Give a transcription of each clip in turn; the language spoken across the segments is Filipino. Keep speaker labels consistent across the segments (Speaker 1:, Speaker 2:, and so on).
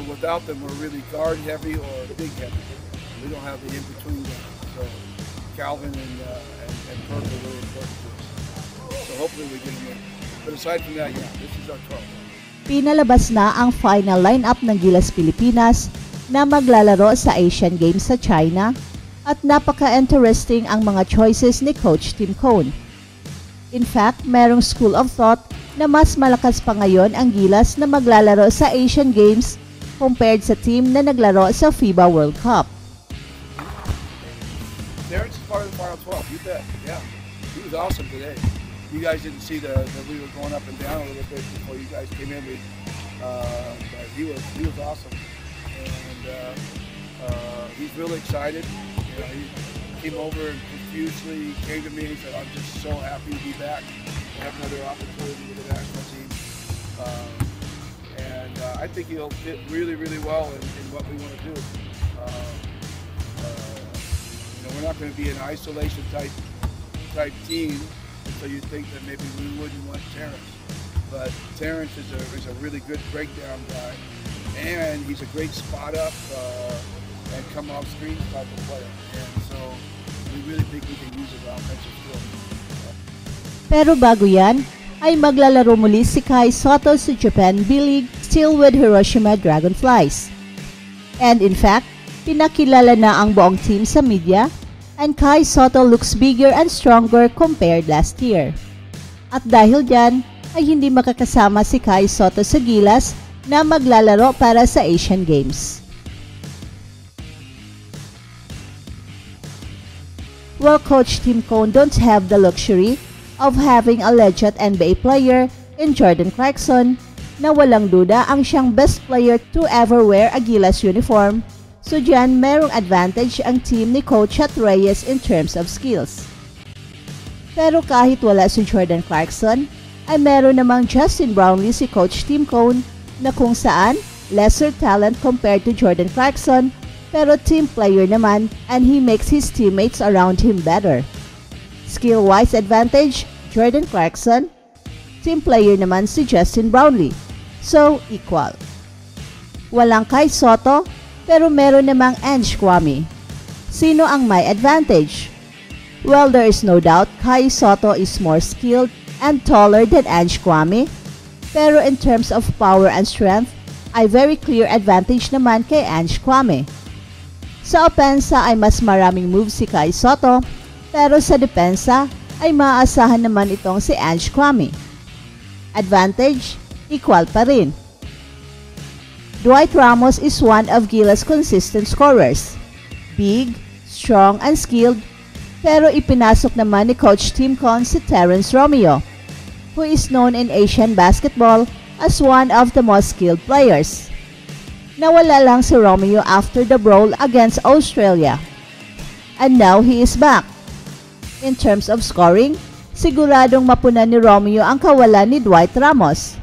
Speaker 1: without them, we're really guard heavy or big heavy. We don't have the in-between guys. So Calvin and Perk are really important to us. So hopefully we get them in. But aside from that, yeah, this is our 12.
Speaker 2: Pinalabas na ang final lineup ng Gilas Pilipinas na maglalaro sa Asian Games sa China at napaka-interesting ang mga choices ni Coach Tim Cone. In fact, merong school of thought na mas malakas pa ngayon ang Gilas na maglalaro sa Asian Games compared sa team na naglaro sa FIBA World Cup.
Speaker 1: Terrence is part of the Final 12, you bet, yeah. He was awesome today. You guys didn't see that we were going up and down a little bit before you guys came in. But he was awesome, and he's really excited. You know, he came over and profusely came to me and said, "I'm just so happy to be back. To have another opportunity with the national team." I think he'll fit really, really well in what we want to do. You know, we're not going to be an isolation type team. So you think that maybe we wouldn't want Terrence, but Terrence is a really good breakdown guy, and he's a great spot up and come off screen type of player, and so we really think we can use his offensive skill.
Speaker 2: Pero bago yan, ay maglalaro muli si Kai Sotto sa Japan B-League still with Hiroshima Dragonflies. And in fact, pinakilala na ang buong team sa media, and Kai Sotto looks bigger and stronger compared last year. At dahil dyan, ay hindi makakasama si Kai Sotto sa Gilas na maglalaro para sa Asian Games. Well, Coach Tim Cone don't have the luxury of having a legit NBA player in Jordan Clarkson na walang duda ang siyang best player to ever wear a Gilas uniform. So dyan, merong advantage ang team ni Coach at Reyes in terms of skills. Pero kahit wala si Jordan Clarkson, ay meron namang Justin Brownlee si Coach Tim Cone na kung saan lesser talent compared to Jordan Clarkson, pero team player naman and he makes his teammates around him better. Skill-wise advantage, Jordan Clarkson. Team player naman si Justin Brownlee. So, equal. Walang Kai Sotto, pero meron namang Ange Kwame. Sino ang may advantage? Well, there is no doubt Kai Sotto is more skilled and taller than Ange Kwame. Pero in terms of power and strength, ay very clear advantage naman kay Ange Kwame. Sa opensa ay mas maraming moves si Kai Sotto, pero sa depensa ay maaasahan naman itong si Ange Kwame. Advantage, equal pa rin. Dwight Ramos is one of Gilas' consistent scorers. Big, strong, and skilled, pero ipinasok naman ni Coach Tim Cone si Terrence Romeo, who is known in Asian basketball as one of the most skilled players. Nawala lang si Romeo after the brawl against Australia. And now he is back. In terms of scoring, siguradong mapunan ni Romeo ang kawalan ni Dwight Ramos.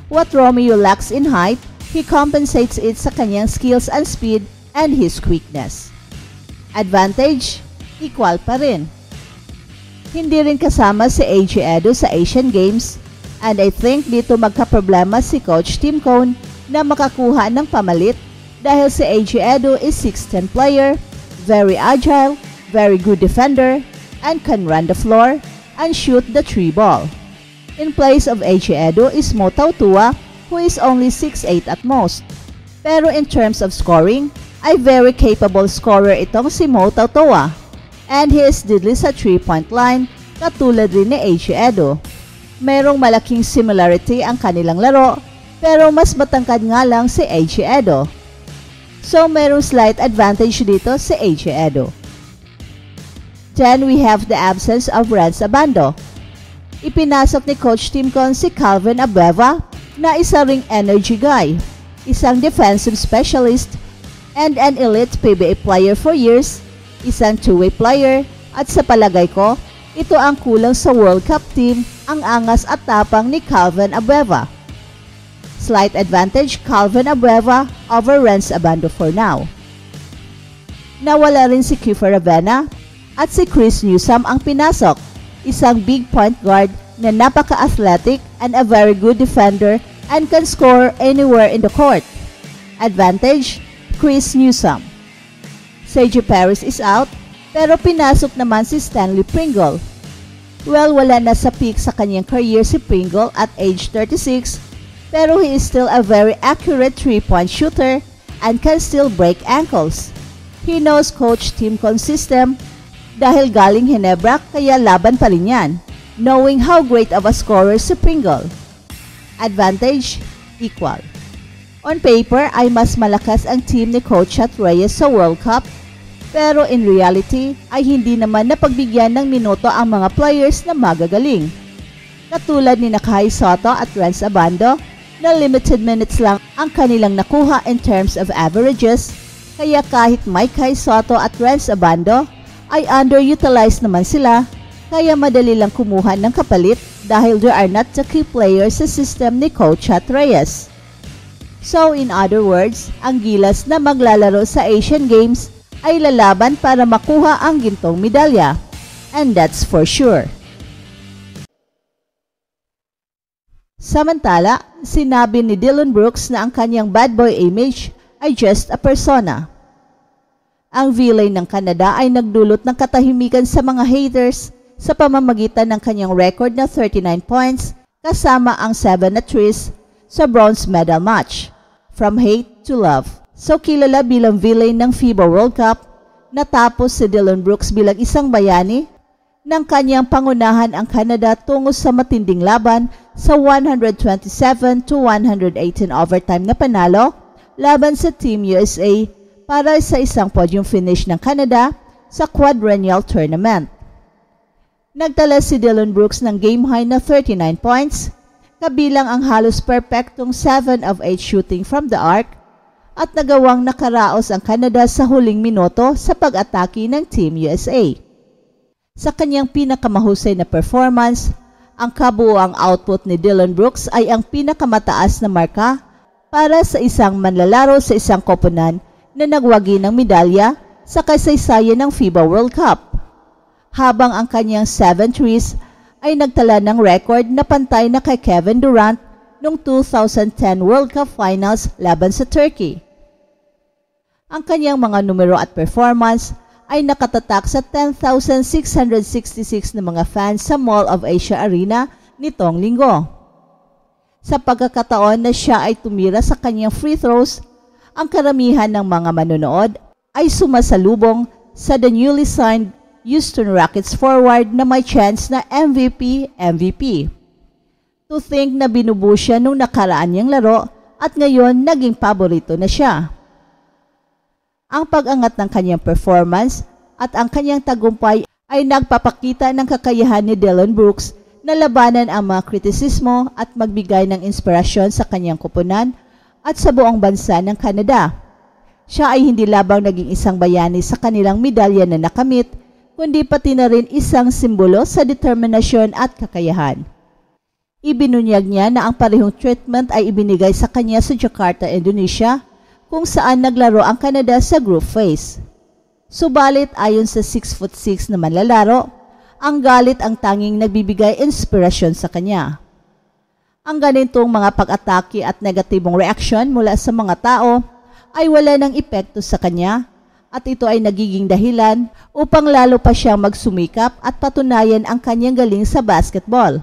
Speaker 2: What Romeo lacks in height, he compensates it sa kanyang skills and speed and his quickness. Advantage, equal pa rin. Hindi rin kasama si AJ Edo sa Asian Games, and I think dito magkaproblema si Coach Tim Cone na makakuha ng pamalit dahil si AJ Edo is 6'10 player, very agile, very good defender, and can run the floor and shoot the 3 ball. In place of AJ Edo is Mo Tautua, who is only 6'8 at most. Pero in terms of scoring, ay very capable scorer itong si Mo Tautua. And he is deadly sa 3-point line, katulad rin ni AJ Edo. Mayroong malaking similarity ang kanilang laro, pero mas matangkad nga lang si AJ Edo. So mayroong slight advantage dito si AJ Edo. Then we have the absence of Renz Abando. Ipinasok ni Coach Tim Cone si Calvin Abueva na isa ring energy guy, isang defensive specialist, and an elite PBA player for years, isang two-way player, at sa palagay ko, ito ang kulang sa World Cup team, ang angas at tapang ni Calvin Abueva. Slight advantage Calvin Abueva over Renz Abando for now. Nawala rin si Kiefer Ravena at si Chris Newsome ang pinasok, isang big point guard na napaka-athletic and a very good defender and can score anywhere in the court. Advantage, Chris Newsome. Sergio Perez is out, pero pinasok naman si Stanley Pringle. Well, wala na sa peak sa kanyang career si Pringle at age 36, pero he is still a very accurate 3-point shooter and can still break ankles. He knows Coach Tim Cohn's system dahil galing Ginebra, kaya laban pa rin yan, knowing how great of a scorer si Pringle. Advantage, equal. On paper ay mas malakas ang team ni Coach Chat Reyes sa World Cup, pero in reality ay hindi naman napagbigyan ng minuto ang mga players na magagaling. Katulad ni Kai Sotto at Renz Abando na limited minutes lang ang kanilang nakuha in terms of averages, kaya kahit may Kai Sotto at Renz Abando ay underutilized naman sila, kaya madali lang kumuha ng kapalit dahil they are not the key players sa system ni Coach Chat Reyes. So in other words, ang Gilas na maglalaro sa Asian Games ay lalaban para makuha ang gintong medalya. And that's for sure. Samantala, sinabi ni Dillon Brooks na ang kanyang bad boy image ay just a persona. Ang villain ng Canada ay nagdulot ng katahimikan sa mga haters sa pamamagitan ng kanyang record na 39 points kasama ang 7 na threes sa bronze medal match. From hate to love. So kilala bilang villain ng FIBA World Cup, natapos si Dillon Brooks bilang isang bayani ng kanyang pangunahan ang Canada tungo sa matinding laban sa 127-118 overtime na panalo laban sa Team USA para sa isang podium finish ng Canada sa quadrennial tournament. Nagtala si Dillon Brooks ng game high na 39 points, kabilang ang halos perpektong 7 of 8 shooting from the arc, at nagawang nakaraos ang Canada sa huling minuto sa pag-atake ng Team USA. Sa kanyang pinakamahusay na performance, ang kabuuang output ni Dillon Brooks ay ang pinakamataas na marka para sa isang manlalaro sa isang koponan na nagwagi ng medalya sa kasaysayan ng FIBA World Cup. Habang ang kanyang 7 threes ay nagtala ng record na pantay na kay Kevin Durant noong 2010 World Cup Finals laban sa Turkey. Ang kanyang mga numero at performance ay nakatatak sa 10,666 na mga fans sa Mall of Asia Arena nitong linggo. Sa pagkakataon na siya ay tumira sa kanyang free throws, ang karamihan ng mga manonood ay sumasalubong sa the newly signed Houston Rockets forward na may chance na MVP. To think na binubuo siya nung nakaraan niyang laro at ngayon naging paborito na siya. Ang pag-angat ng kanyang performance at ang kanyang tagumpay ay nagpapakita ng kakayahan ni Dillon Brooks na labanan ang mga kritisismo at magbigay ng inspirasyon sa kanyang koponan at sa buong bansa ng Canada. Siya ay hindi labang naging isang bayani sa kanilang medalya na nakamit, kundi pati na rin isang simbolo sa determinasyon at kakayahan. Ibinunyag niya na ang parehong treatment ay ibinigay sa kanya sa Jakarta, Indonesia, kung saan naglaro ang Canada sa group phase. Subalit ayon sa 6'6" na manlalaro, ang galit ang tanging nagbibigay inspirasyon sa kanya. Ang ganitong mga pag-atake at negatibong reaksyon mula sa mga tao ay wala ng epekto sa kanya at ito ay nagiging dahilan upang lalo pa siyang magsumikap at patunayan ang kanyang galing sa basketball.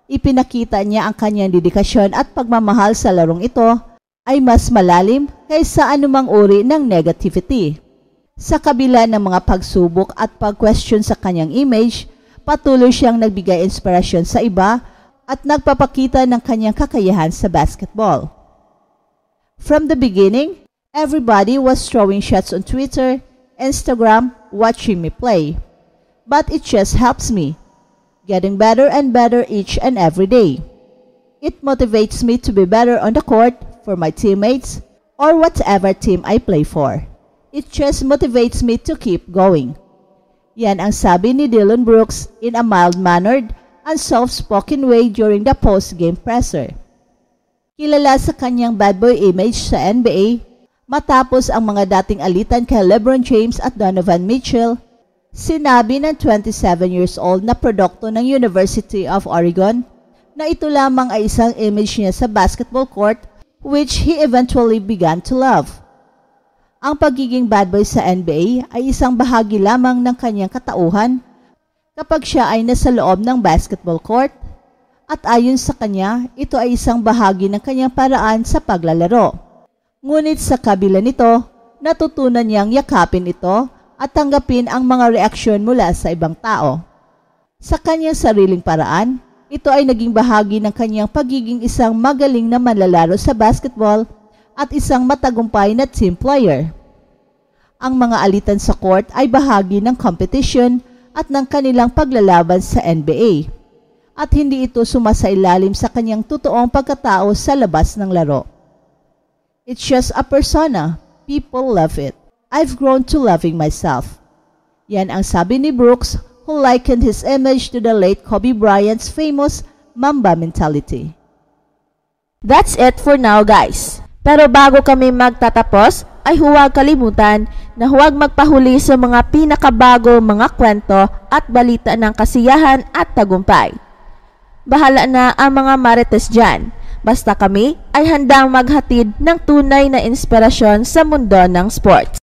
Speaker 2: Ipinakita niya ang kanyang dedikasyon at pagmamahal sa larong ito ay mas malalim kaysa anumang uri ng negativity. Sa kabila ng mga pagsubok at pag-question sa kanyang image, patuloy siyang nagbigay inspirasyon sa iba at nagpapakita ng kanyang kakayahan sa basketball. From the beginning, everybody was throwing shots on Twitter, Instagram, watching me play. But it just helps me, getting better and better each and every day. It motivates me to be better on the court for my teammates or whatever team I play for. It just motivates me to keep going. Yan ang sabi ni Dillon Brooks in a mild-mannered and soft-spoken way during the post-game presser. Kilala sa kanyang bad boy image sa NBA, matapos ang mga dating alitan kay LeBron James at Donovan Mitchell, sinabi ng 27 years old na produkto ng University of Oregon na ito lamang ay isang image niya sa basketball court which he eventually began to love. Ang pagiging bad boy sa NBA ay isang bahagi lamang ng kanyang katauhan kapag siya ay nasa loob ng basketball court, at ayon sa kanya, ito ay isang bahagi ng kanyang paraan sa paglalaro. Ngunit sa kabila nito, natutunan niyang yakapin ito at tanggapin ang mga reaksyon mula sa ibang tao. Sa kanyang sariling paraan, ito ay naging bahagi ng kanyang pagiging isang magaling na manlalaro sa basketball at isang matagumpay na team player. Ang mga alitan sa court ay bahagi ng competition at ng kanilang paglalaban sa NBA, at hindi ito sumasailalim sa kanyang totoong pagkatao sa labas ng laro. It's just a persona. People love it. I've grown to loving myself. Yan ang sabi ni Brooks, who likened his image to the late Kobe Bryant's famous Mamba mentality.
Speaker 3: That's it for now, guys. Pero bago kami magtatapos, ay huwag kalimutan na huwag magpahuli sa mga pinakabago mga kwento at balita ng kasiyahan at tagumpay. Bahala na ang mga marites dyan. Basta kami ay handang maghatid ng tunay na inspirasyon sa mundo ng sports.